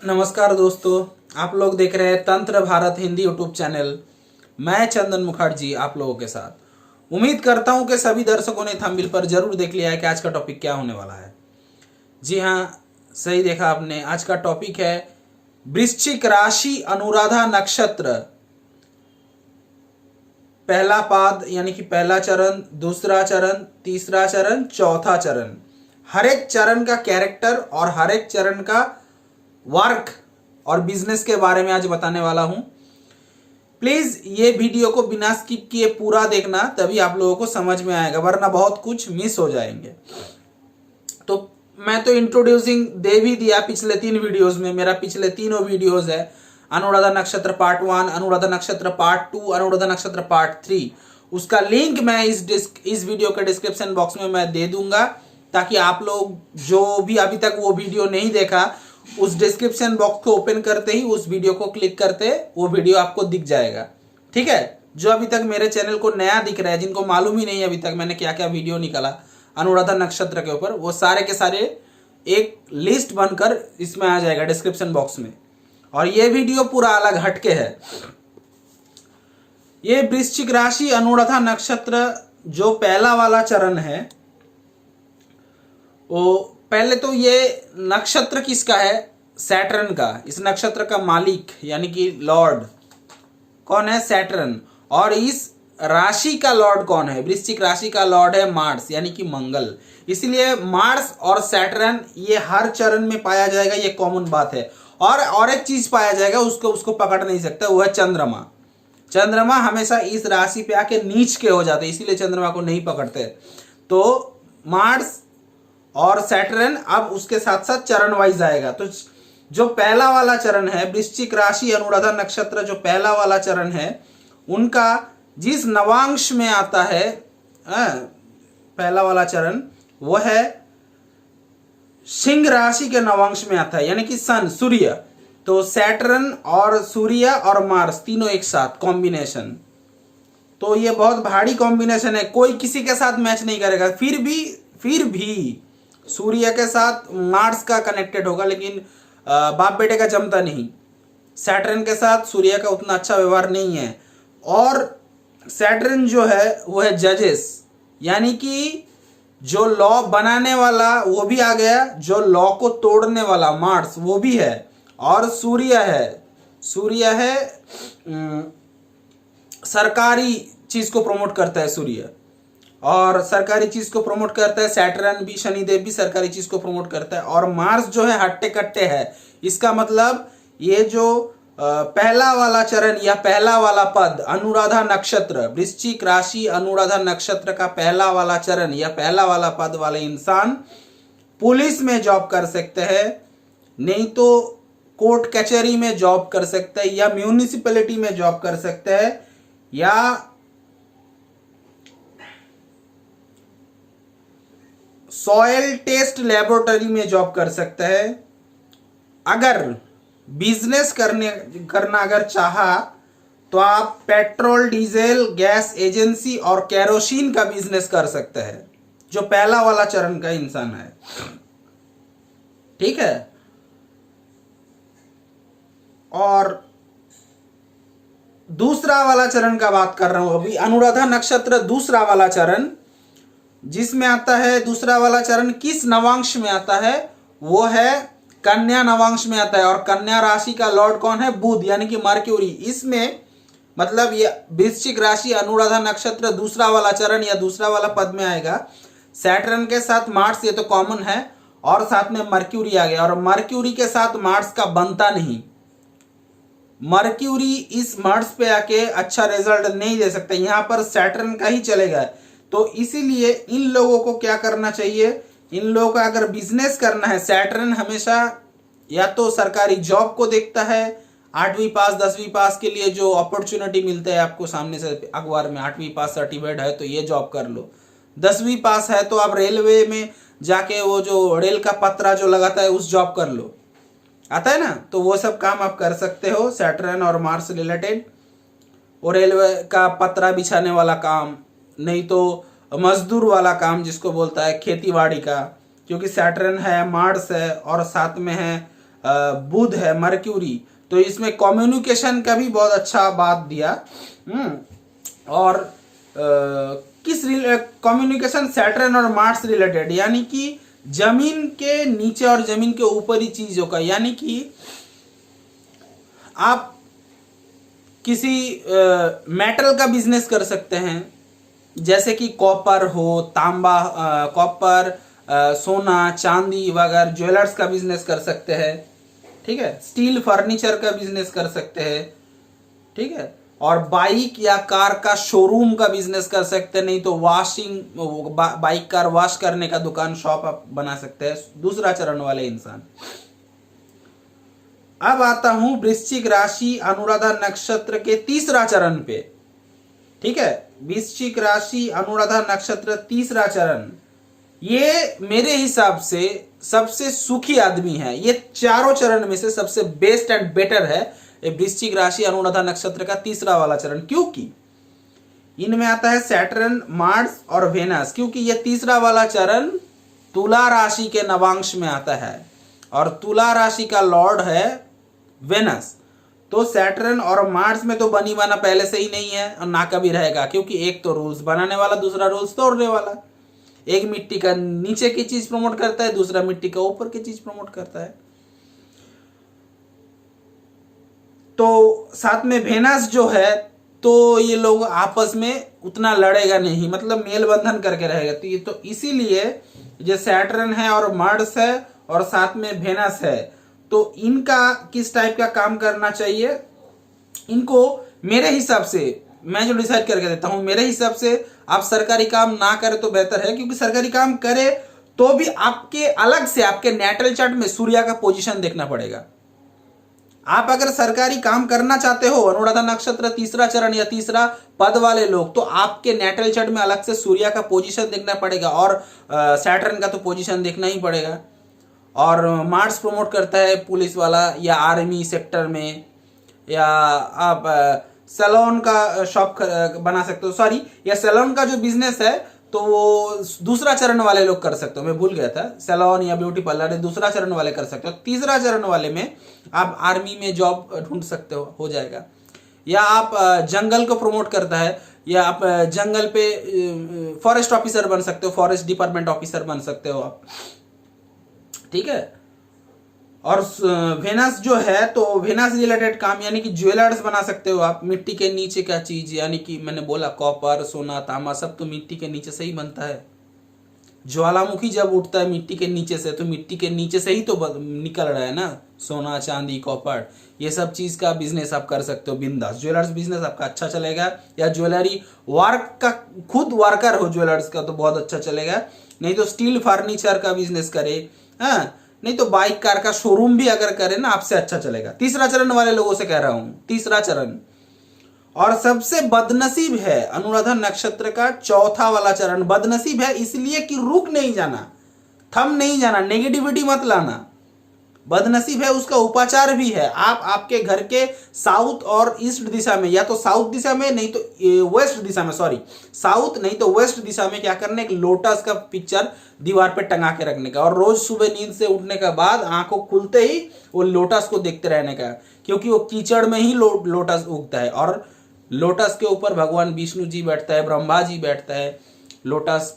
नमस्कार दोस्तों, आप लोग देख रहे हैं तंत्र भारत हिंदी यूट्यूब चैनल। मैं चंदन मुखर्जी आप लोगों के साथ। उम्मीद करता हूं कि सभी दर्शकों ने थंबनेल पर जरूर देख लिया है कि आज का टॉपिक क्या होने वाला है। जी हाँ, सही देखा आपने। आज का टॉपिक है वृश्चिक राशि अनुराधा नक्षत्र, पहला पाद यानी कि पहला चरण, दूसरा चरण, तीसरा चरण, चौथा चरण। हर एक चरण का कैरेक्टर और हर एक चरण का वर्क और बिजनेस के बारे में आज बताने वाला हूं। प्लीज ये वीडियो को बिना स्किप किए पूरा देखना, तभी आप लोगों को समझ में आएगा, वरना बहुत कुछ मिस हो जाएंगे। तो मैं तो इंट्रोड्यूसिंग दे भी दिया पिछले 3 वीडियोस में। मेरा पिछले तीनों वीडियोस है अनुराधा नक्षत्र पार्ट 1, अनुराधा नक्षत्र पार्ट 2, अनुराधा नक्षत्र पार्ट 3। उसका लिंक मैं इस वीडियो के डिस्क्रिप्शन बॉक्स में मैं दे दूंगा, ताकि आप लोग जो भी अभी तक वो वीडियो नहीं देखा, उस डिस्क्रिप्शन बॉक्स को ओपन करते ही उस वीडियो को क्लिक करते वो वीडियो आपको दिख जाएगा। ठीक है, जो अभी तक मेरे चैनल को नया दिख रहा है, जिनको मालूम ही नहीं अभी तक मैंने क्या क्या वीडियो निकाला अनुराधा नक्षत्र के ऊपर, वो सारे के सारे एक लिस्ट बनकर इसमें आ जाएगा डिस्क्रिप्शन बॉक्स में। और ये वीडियो पूरा अलग हटके है। ये वृश्चिक राशि अनुराधा नक्षत्र जो पहला वाला चरण है, वो पहले तो ये नक्षत्र किसका है? सैटर्न का। इस नक्षत्र का मालिक यानी कि लॉर्ड कौन है? सैटर्न। और इस राशि का लॉर्ड कौन है? वृश्चिक राशि का लॉर्ड है मार्स यानी कि मंगल। इसलिए मार्स और सैटर्न ये हर चरण में पाया जाएगा, ये कॉमन बात है। और एक चीज पाया जाएगा, उसको पकड़ नहीं सकता, वो है चंद्रमा। चंद्रमा हमेशा इस राशि पे आके नीच के हो जाते, इसीलिए चंद्रमा को नहीं पकड़ते। तो मार्स और सैटर्न अब उसके साथ साथ चरण वाइज आएगा। तो जो पहला वाला चरण है वृश्चिक राशि अनुराधा नक्षत्र, जो पहला वाला चरण है, उनका जिस नवांश में आता है पहला वाला चरण, वो है सिंह राशि के नवांश में आता है, यानी कि सन, सूर्य। तो सैटर्न और सूर्य और मार्स तीनों एक साथ कॉम्बिनेशन, तो ये बहुत भारी कॉम्बिनेशन है, कोई किसी के साथ मैच नहीं करेगा। फिर भी सूर्य के साथ मार्स का कनेक्टेड होगा, लेकिन बाप बेटे का जमता नहीं। सैटर्न के साथ सूर्य का उतना अच्छा व्यवहार नहीं है। और सैटर्न जो है वो है जजेस, यानी कि जो लॉ बनाने वाला वो भी आ गया, जो लॉ को तोड़ने वाला मार्स वो भी है। और सूर्य है सरकारी चीज को प्रमोट करता है सूर्य, और सरकारी चीज को प्रमोट करता है सैटर्न भी, शनिदेव भी सरकारी चीज को प्रमोट करता है। और मार्स जो है हट्टे कट्टे है। इसका मतलब ये जो पहला वाला चरण या पहला वाला पद अनुराधा नक्षत्र, वृश्चिक राशि अनुराधा नक्षत्र का पहला वाला चरण या पहला वाला पद वाले इंसान पुलिस में जॉब कर सकते हैं, नहीं तो कोर्ट कचहरी में जॉब कर सकते हैं, या म्यूनिसिपैलिटी में जॉब कर सकते हैं, या सॉयल टेस्ट लेबोरेटरी में जॉब कर सकते हैं। अगर बिजनेस करना अगर चाहा तो आप पेट्रोल, डीजल, गैस एजेंसी और केरोसिन का बिजनेस कर सकते हैं, जो पहला वाला चरण का इंसान है। ठीक है। और दूसरा वाला चरण का बात कर रहा हूं अभी, अनुराधा नक्षत्र दूसरा वाला चरण जिसमें आता है। दूसरा वाला चरण किस नवांश में आता है? वो है कन्या नवांश में आता है। और कन्या राशि का लॉर्ड कौन है? बुध यानी कि मर्क्यूरी। इसमें मतलब ये वृश्चिक राशि अनुराधा नक्षत्र दूसरा वाला चरण या दूसरा वाला पद में आएगा। सैटर्न के साथ मार्स ये तो कॉमन है, और साथ में मर्क्यूरी आ गया। और मर्क्यूरी के साथ मार्स का बनता नहीं। मर्क्यूरी इस मार्स पे आके अच्छा रिजल्ट नहीं दे सकता, यहां पर सैटर्न का ही चलेगा। तो इसीलिए इन लोगों को क्या करना चाहिए? इन लोगों का अगर बिजनेस करना है, सैटर्न हमेशा या तो सरकारी जॉब को देखता है, 8वीं पास 10वीं पास के लिए जो अपॉर्चुनिटी मिलता है आपको सामने से अखबार में, 8वीं पास सर्टिफाइड है तो ये जॉब कर लो। 10वीं पास है तो आप रेलवे में जाके वो जो रेल का पत्रा जो लगाता है उस जॉब कर लो, आता है ना, तो वो सब काम आप कर सकते हो सैटर्न और मार्स रिलेटेड। और रेलवे का पत्रा बिछाने वाला काम, नहीं तो मजदूर वाला काम जिसको बोलता है, खेती बाड़ी का, क्योंकि सैटर्न है, मार्स है और साथ में है बुध है, मर्क्यूरी, तो इसमें कम्युनिकेशन का भी बहुत अच्छा बात दिया। और किस कम्युनिकेशन सैटर्न और मार्स रिलेटेड, यानी कि जमीन के नीचे और जमीन के ऊपरी चीजों का, यानी कि आप किसी मेटल का बिजनेस कर सकते हैं, जैसे कि कॉपर हो, तांबा, कॉपर, सोना, चांदी वगैरह, ज्वेलर्स का बिजनेस कर सकते हैं, ठीक है, स्टील फर्नीचर का बिजनेस कर सकते हैं, ठीक है, और बाइक या कार का शोरूम का बिजनेस कर सकते हैं, नहीं तो बाइक कार वॉश करने का दुकान, शॉप आप बना सकते हैं, दूसरा चरण वाले इंसान। अब आता हूं वृश्चिक राशि अनुराधा नक्षत्र के तीसरा चरण पे, ठीक है, वृश्चिक राशि अनुराधा नक्षत्र तीसरा चरण, ये मेरे हिसाब से सबसे सुखी आदमी है, ये चारों चरण में से सबसे बेस्ट एंड बेटर है वृश्चिक राशि अनुराधा नक्षत्र का तीसरा वाला चरण, क्योंकि इनमें आता है सैटर्न, मार्स और वेनस, क्योंकि ये तीसरा वाला चरण तुला राशि के नवांश में आता है और तुला राशि का लॉर्ड है वेनस। तो सैटर्न और मार्स में तो बनी बना पहले से ही नहीं है और ना कभी रहेगा, क्योंकि एक तो रूल्स बनाने वाला, दूसरा रूल्स तोड़ने वाला। एक मिट्टी का नीचे की चीज प्रमोट करता है, दूसरा मिट्टी का ऊपर की चीज प्रमोट करता है। तो साथ में वेनस जो है, तो ये लोग आपस में उतना लड़ेगा नहीं, मतलब मेल बंधन करके रहेगा। तो ये तो इसीलिए जो सैटर्न है और मार्स है और साथ में वेनस है, तो इनका किस टाइप का काम करना चाहिए, इनको मेरे हिसाब से, मैं जो डिसाइड करके देता हूं, मेरे हिसाब से आप सरकारी काम ना करें तो बेहतर है, क्योंकि सरकारी काम करे तो भी आपके अलग से आपके नेटल चार्ट में सूर्य का पोजीशन देखना पड़ेगा। आप अगर सरकारी काम करना चाहते हो, अनुराधा नक्षत्र तीसरा चरण या तीसरा पद वाले लोग, तो आपके नेटल चार्ट में अलग से सूर्य का पोजीशन देखना पड़ेगा और सैटर्न का तो पोजीशन देखना ही पड़ेगा। और मार्स प्रमोट करता है पुलिस वाला या आर्मी सेक्टर में, या आप सैलून का शॉप बना सकते हो, सॉरी, या सैलून का जो बिजनेस है तो वो दूसरा चरण वाले लोग कर सकते हो, मैं भूल गया था, सैलून या ब्यूटी पार्लर दूसरा चरण वाले कर सकते हो। तीसरा चरण वाले में आप आर्मी में जॉब ढूंढ सकते हो जाएगा, या आप जंगल को प्रमोट करता है, या आप जंगल पे फॉरेस्ट ऑफिसर बन सकते हो, फॉरेस्ट डिपार्टमेंट ऑफिसर बन सकते हो आप, ठीक है। और वेनस जो है, तो वेनस रिलेटेड काम, यानी कि ज्वेलर्स बना सकते हो आप, मिट्टी के नीचे का चीज, यानी कि मैंने बोला कॉपर, सोना, तांबा सब तो मिट्टी के नीचे से ही बनता है। ज्वालामुखी जब उठता है मिट्टी के नीचे से, तो मिट्टी के नीचे से ही तो निकल रहा है ना, सोना, चांदी, कॉपर, ये सब चीज का बिजनेस आप कर सकते हो बिंदास। ज्वेलर्स बिजनेस आपका अच्छा चलेगा, या ज्वेलरी वर्क का खुद वर्कर हो ज्वेलर्स का तो बहुत अच्छा चलेगा, नहीं तो स्टील फर्नीचर का बिजनेस करे, हाँ, नहीं तो बाइक कार का शोरूम भी अगर करे ना, आपसे अच्छा चलेगा। तीसरा चरण वाले लोगों से कह रहा हूं, तीसरा चरण। और सबसे बदनसीब है अनुराधा नक्षत्र का चौथा वाला चरण। बदनसीब है इसलिए कि रुक नहीं जाना, थम नहीं जाना, नेगेटिविटी मत लाना। बदनसीब है उसका उपाचार भी है। आप आपके घर के साउथ और ईस्ट दिशा में, या तो साउथ दिशा में नहीं तो वेस्ट दिशा में, सॉरी साउथ नहीं तो वेस्ट दिशा में क्या करने, एक लोटस का पिक्चर दीवार पे टंगा के रखने का, और रोज सुबह नींद से उठने के बाद आंखों खुलते ही वो लोटस को देखते रहने का, क्योंकि वो कीचड़ में ही लोटस उगता है, और लोटस के ऊपर भगवान विष्णु जी बैठता है, ब्रह्मा जी बैठता है, लोटस,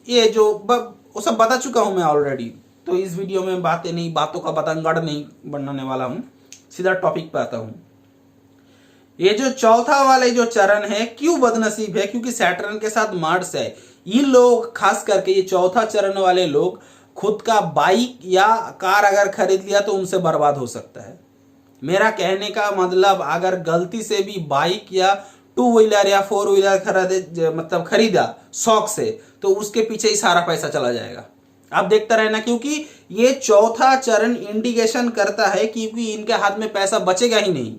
ये जो वो सब बता चुका हूं मैं ऑलरेडी, तो इस वीडियो में बातों का बतंगड़ नहीं बनाने वाला हूं, सीधा टॉपिक पे आता हूं। ये जो चौथा वाले जो चरण है क्यों बदनसीब है, क्योंकि सैटर्न के साथ मार्स है। ये लोग खास करके ये चौथा चरण वाले लोग खुद का बाइक या कार अगर खरीद लिया तो उनसे बर्बाद हो सकता है। मेरा कहने का मतलब, अगर गलती से भी बाइक या 2 व्हीलर या 4 व्हीलर खरीदा शौक से, तो उसके पीछे ही सारा पैसा चला जाएगा। आप देखता रहना, क्योंकि ये चौथा चरण इंडिकेशन करता है कि इनके हाथ में पैसा बचेगा ही नहीं।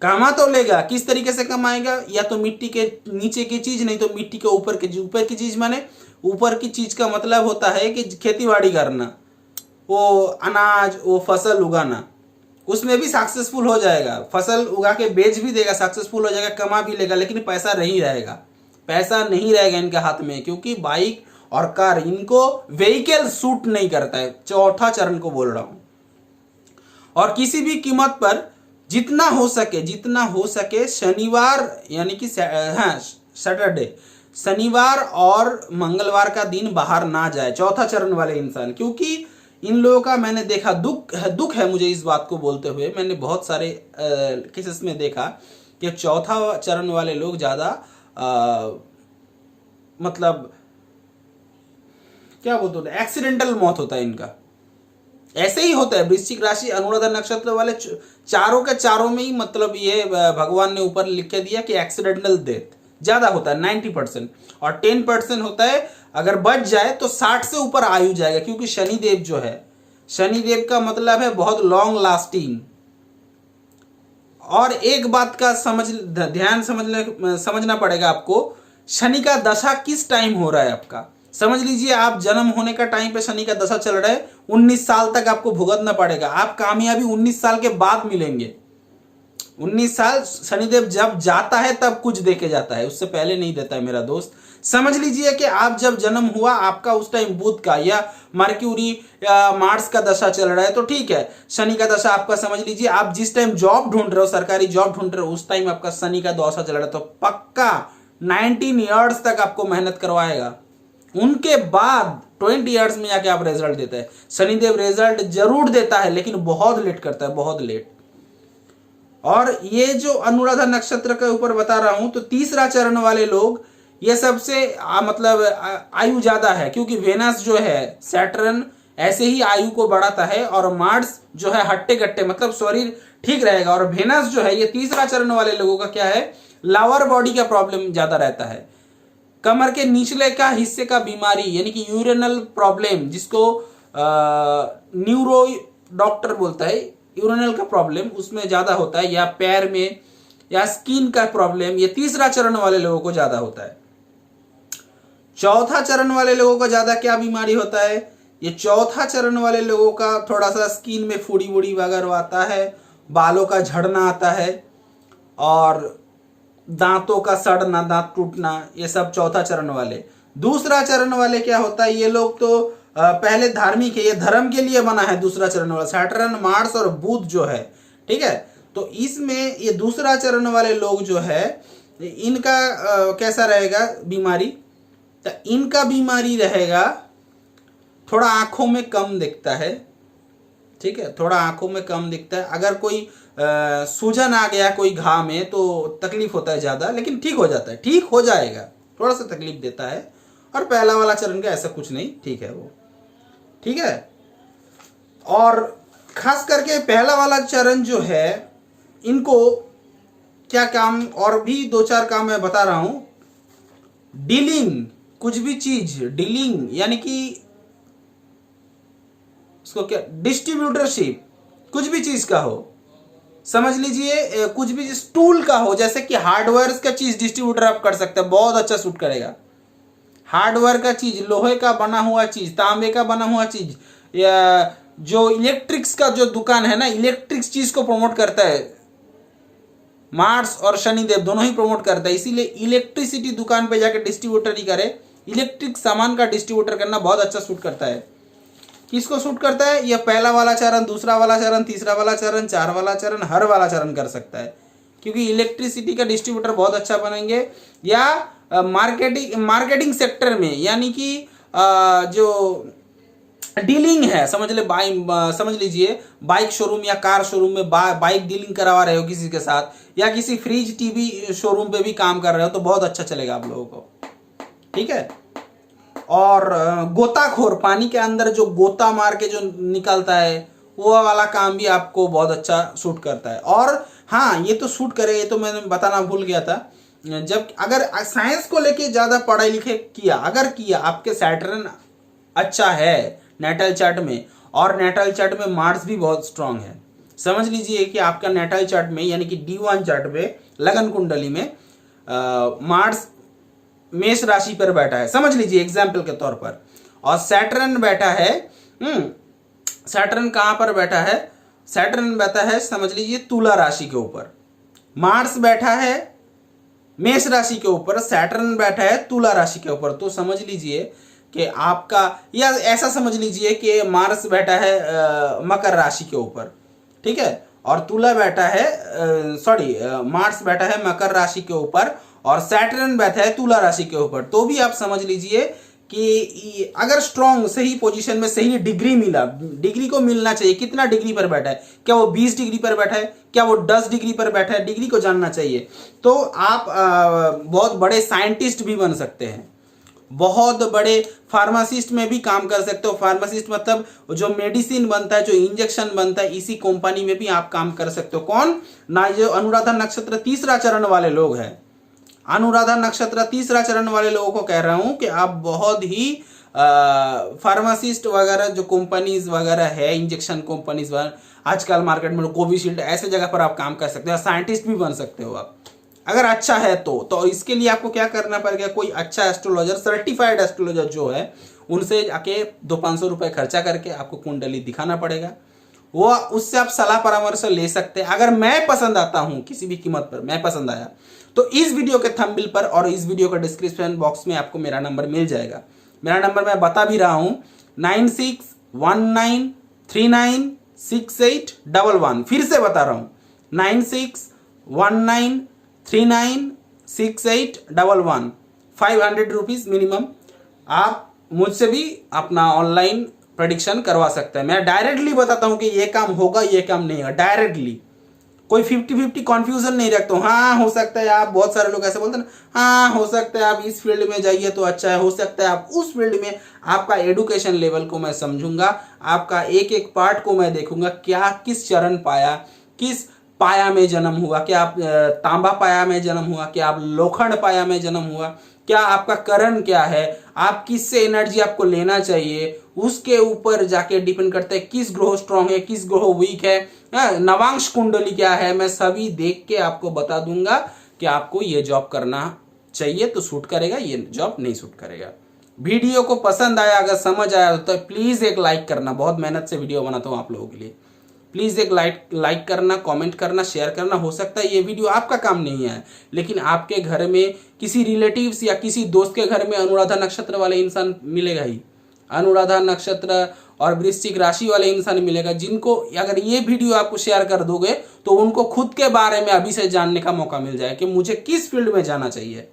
कमा तो लेगा, किस तरीके से कमाएगा, या तो मिट्टी के नीचे की चीज, नहीं तो मिट्टी के ऊपर की चीज। माने ऊपर की चीज का मतलब होता है कि खेती बाड़ी करना, वो अनाज, वो फसल उगाना, उसमें भी सक्सेसफुल हो जाएगा। फसल उगा के बेच भी देगा, सक्सेसफुल हो जाएगा, कमा भी लेगा, लेकिन पैसा नहीं रहेगा। पैसा नहीं रहेगा इनके हाथ में, क्योंकि बाइक और कार इनको व्हीकल सूट नहीं करता है। चौथा चरण को बोल रहा हूं, और किसी भी कीमत पर जितना हो सके शनिवार यानी कि सैटरडे, शनिवार और मंगलवार का दिन बाहर ना जाए चौथा चरण वाले इंसान। क्योंकि इन लोगों का मैंने देखा, दुख है मुझे इस बात को बोलते हुए, मैंने बहुत सारे केसेस में देखा कि चौथा चरण वाले लोग ज़्यादा मतलब क्या बोलते हैं, एक्सीडेंटल मौत होता है इनका। ऐसे ही होता है वृश्चिक राशि अनुराधा नक्षत्र वाले चारों के चारों में ही, मतलब ये भगवान ने ऊपर लिख के दिया कि एक्सीडेंटल डेथ ज्यादा होता है 90%, और 10% होता है अगर बच जाए तो 60 से ऊपर आयु जाएगा। क्योंकि शनिदेव जो है, शनिदेव का मतलब है बहुत लॉन्ग लास्टिंग। और एक बात का ध्यान समझना पड़ेगा आपको, शनि का दशा किस टाइम हो रहा है आपका। समझ लीजिए आप जन्म होने का टाइम पे शनि का दशा चल रहा है, 19 साल तक आपको भुगतना पड़ेगा। आप कामयाबी 19 साल के बाद मिलेंगे। 19 साल शनिदेव जब जाता है तब कुछ दे के जाता है, उससे पहले नहीं देता है मेरा दोस्त। समझ लीजिए कि आप जब जन्म हुआ आपका उस टाइम बुध का या मर्क्यूरी या मार्स का दशा चल रहा है तो ठीक है, शनि का दशा आपका समझ लीजिए। आप जिस टाइम जॉब ढूंढ रहे हो, सरकारी जॉब ढूंढ रहे हो, उस टाइम आपका शनि का दशा चल रहा है, तो पक्का 19 ईयर्स तक आपको मेहनत करवाएगा। उनके बाद 20 ईयर्स में जाके आप रिजल्ट देता है। शनिदेव रिजल्ट जरूर देता है लेकिन बहुत लेट करता है, बहुत लेट। और ये जो अनुराधा नक्षत्र के ऊपर बता रहा हूं, तो तीसरा चरण वाले लोग ये सबसे मतलब आयु ज्यादा है। क्योंकि वेनस जो है, सैटर्न ऐसे ही आयु को बढ़ाता है, और मार्स जो है हट्टे कट्टे मतलब शरीर ठीक रहेगा। और वेनस जो है, ये तीसरा चरण वाले लोगों का क्या है, लोअर बॉडी का प्रॉब्लम ज्यादा रहता है। कमर के निचले का हिस्से का बीमारी यानी कि यूरिनल प्रॉब्लम, जिसको न्यूरो डॉक्टर बोलता है, यूरिनल का प्रॉब्लम उसमें ज्यादा होता है, या पैर में या स्किन का प्रॉब्लम, ये तीसरा चरण वाले लोगों को ज्यादा होता है। चौथा चरण वाले लोगों का ज्यादा क्या बीमारी होता है, ये चौथा चरण वाले लोगों का थोड़ा सा स्किन में फुड़ी वुड़ी वगैरह आता है, बालों का झड़ना आता है, और दांतों का सड़ना, दांत टूटना, ये सब चौथा चरण वाले। दूसरा चरण वाले क्या होता है, ये लोग तो पहले धार्मिक है, ये धर्म के लिए बना है दूसरा चरण वाला, सैटर्न मार्स और बुध जो है, ठीक है। तो इसमें ये दूसरा चरण वाले लोग जो है, इनका कैसा रहेगा बीमारी, तो इनका बीमारी रहेगा थोड़ा आंखों में कम दिखता है, ठीक है, थोड़ा आंखों में कम दिखता है। अगर कोई सूजन आ गया कोई घाव में तो तकलीफ होता है ज्यादा, लेकिन ठीक हो जाता है, ठीक हो जाएगा, थोड़ा सा तकलीफ देता है। और पहला वाला चरण का ऐसा कुछ नहीं, ठीक है वो, ठीक है। और खास करके पहला वाला चरण जो है, इनको क्या काम, और भी 2-4 काम मैं बता रहा हूं। डीलिंग, कुछ भी चीज डीलिंग यानी कि उसको क्या, डिस्ट्रीब्यूटरशिप, कुछ भी चीज का हो, समझ लीजिए कुछ भी टूल का हो, जैसे कि हार्डवेयर का चीज डिस्ट्रीब्यूटर आप कर सकते हैं, बहुत अच्छा सूट करेगा। हार्डवेयर का चीज, लोहे का बना हुआ चीज, तांबे का बना हुआ चीज, या जो इलेक्ट्रिक्स का जो दुकान है ना, इलेक्ट्रिक्स चीज को प्रमोट करता है, मार्स और शनिदेव दोनों ही प्रमोट करता है। इसीलिए इलेक्ट्रिसिटी दुकान पे जाकर डिस्ट्रीब्यूटर ही करे, इलेक्ट्रिक सामान का डिस्ट्रीब्यूटर करना बहुत अच्छा सूट करता है। किसको सूट करता है, यह पहला वाला चरण, दूसरा वाला चरण, तीसरा वाला चरण, 4 वाला चरण, हर वाला चरण कर सकता है। क्योंकि इलेक्ट्रिसिटी का डिस्ट्रीब्यूटर बहुत अच्छा बनेंगे, या मार्केटिंग सेक्टर में, यानी कि जो डीलिंग है, समझ लीजिए बाइक शोरूम या कार शोरूम में बाइक डीलिंग करवा रहे हो किसी के साथ, या किसी फ्रिज टीवी शोरूम पे भी काम कर रहे हो, तो बहुत अच्छा चलेगा आप लोगों को, ठीक है। और गोताखोर, पानी के अंदर जो गोता मार के जो निकलता है, वो वाला काम भी आपको बहुत अच्छा सूट करता है। और हाँ, ये तो सूट करे, ये तो मैंने बताना भूल गया था, जब अगर साइंस को लेके ज्यादा पढ़ाई लिखे किया, आपके सैटर्न अच्छा है नेटल चार्ट में, और नेटल चार्ट में मार्स भी बहुत स्ट्रांग है, समझ लीजिए कि आपका नेटल चार्ट में यानी कि D1 चार्ट में, लगन कुंडली में मार्स मेष राशि पर बैठा है, समझ लीजिए एग्जाम्पल के तौर पर, और सैटर्न बैठा है, सैटर्न कहां पर बैठा है, सैटर्न बैठा है समझ लीजिए तुला राशि के ऊपर, मार्स बैठा है मेष राशि के ऊपर, सैटर्न बैठा है तुला राशि के ऊपर। तो समझ लीजिए कि आपका, या ऐसा समझ लीजिए कि मार्स बैठा है मकर राशि के ऊपर, ठीक है। और तुला बैठा है सॉरी मार्स बैठा है मकर राशि के ऊपर और सैटर्न बैठा है तुला राशि के ऊपर, तो भी आप समझ लीजिए कि अगर स्ट्रॉन्ग सही पोजीशन में सही डिग्री मिला, डिग्री को मिलना चाहिए, कितना डिग्री पर बैठा है, क्या वो 20 डिग्री पर बैठा है, क्या वो 10 डिग्री पर बैठा है, डिग्री को जानना चाहिए। तो आप बहुत बड़े साइंटिस्ट भी बन सकते हैं, बहुत बड़े फार्मासिस्ट में भी काम कर सकते हो। फार्मासिस्ट मतलब जो मेडिसिन बनता है, जो इंजेक्शन बनता है, इसी कंपनी में भी आप काम कर सकते हो। कौन ना, जो अनुराधा नक्षत्र तीसरा चरण वाले लोग हैं, अनुराधा नक्षत्र तीसरा चरण वाले लोगों को कह रहा हूं कि आप बहुत ही फार्मासिस्ट वगैरह जो कंपनीज वगैरह है, इंजेक्शन कंपनीज वगैरह आजकल मार्केट में, कोविशील्ड, ऐसे जगह पर आप काम कर सकते हो। साइंटिस्ट भी बन सकते हो आप अगर अच्छा है तो इसके लिए आपको क्या करना पड़ेगा, कोई अच्छा एस्ट्रोलॉजर, सर्टिफाइड एस्ट्रोलॉजर जो है, उनसे जाके 200-500 रुपए खर्चा करके आपको कुंडली दिखाना पड़ेगा। वो उससे आप सलाह परामर्श ले सकते हैं। अगर मैं पसंद आता हूं किसी भी कीमत पर, मैं पसंद आया, तो इस वीडियो के थंबनेल पर और इस वीडियो का डिस्क्रिप्शन बॉक्स में आपको मेरा नंबर मिल जाएगा। मेरा नंबर मैं बता भी रहा हूं, 9619396811। फिर से बता रहा हूं, 9619396811। 500 रुपीज मिनिमम। आप मुझसे भी अपना ऑनलाइन प्रेडिक्शन करवा सकते हैं। मैं डायरेक्टली बताता हूं कि ये काम होगा, ये काम नहीं होगा, डायरेक्टली। कोई 50-50 कॉन्फ्यूजन नहीं रखता हूं। हाँ हो सकता है, आप बहुत सारे लोग ऐसे बोलते हैं ना, हाँ हो सकता है आप इस फील्ड में जाइए तो अच्छा है, हो सकता है आप उस फील्ड में। आपका एडुकेशन लेवल को मैं समझूंगा, आपका एक एक पार्ट को मैं देखूंगा, क्या किस चरण पाया, किस पाया में जन्म हुआ, क्या आप तांबा पाया में जन्म हुआ, क्या आप लोखंड पाया में जन्म हुआ, क्या आपका करण क्या है, आप किससे एनर्जी आपको लेना चाहिए, उसके ऊपर जाके डिपेंड करता है किस ग्रह स्ट्रांग है, किस ग्रह वीक है, नवांश कुंडली क्या है। मैं सभी देख के आपको बता दूंगा कि आपको ये जॉब करना चाहिए तो सूट करेगा, ये जॉब नहीं सूट करेगा। वीडियो को पसंद आया, अगर समझ आया तो प्लीज एक लाइक करना। बहुत मेहनत से वीडियो बनाता हूं आप लोगों के लिए। प्लीज एक लाइक करना, कमेंट करना, शेयर करना। हो सकता है ये वीडियो आपका काम नहीं है, लेकिन आपके घर में किसी रिलेटिव्स या किसी दोस्त के घर में अनुराधा नक्षत्र वाले इंसान मिलेगा ही, अनुराधा नक्षत्र और वृश्चिक राशि वाले इंसान मिलेगा, जिनको अगर ये वीडियो आपको शेयर कर दोगे तो उनको खुद के बारे में अभी से जानने का मौका मिल जाए कि मुझे किस फील्ड में जाना चाहिए।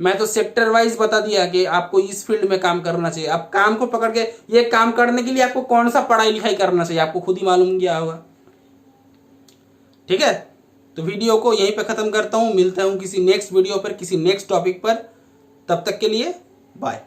मैं तो सेक्टर वाइज बता दिया कि आपको इस फील्ड में काम करना चाहिए। अब काम को पकड़ के, ये काम करने के लिए आपको कौन सा पढ़ाई लिखाई करना चाहिए, आपको खुद ही मालूम क्या होगा। ठीक है, तो वीडियो को यहीं पे खत्म करता हूं। मिलता हूं किसी नेक्स्ट वीडियो पर, किसी नेक्स्ट टॉपिक पर। तब तक के लिए बाय।